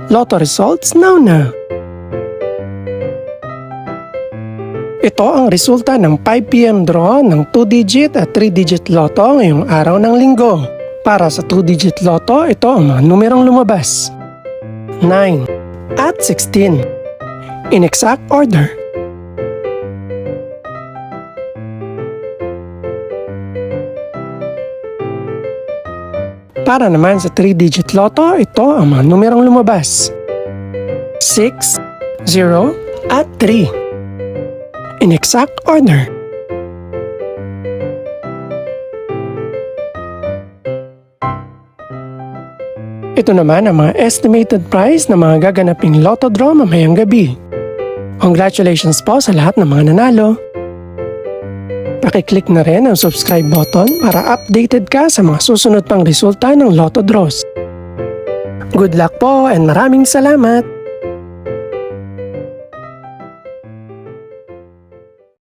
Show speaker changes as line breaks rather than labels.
Lotto results now. Ito ang resulta ng 5 PM draw ng 2-digit at 3-digit lotto ngayong araw ng linggo. Para sa 2-digit lotto, ito ang mga numerong lumabas: 9 at 16. In exact order. Para naman sa 3-digit lotto, ito ang mga numerong lumabas: 6, 0 at 3. In exact order. Ito naman ang mga estimated price ng mga gaganaping lotto draw mamayang gabi. Congratulations po sa lahat ng mga nanalo. Pakiclick na rin ang subscribe button para updated ka sa mga susunod pang resulta ng lotto draws. Good luck po and maraming salamat!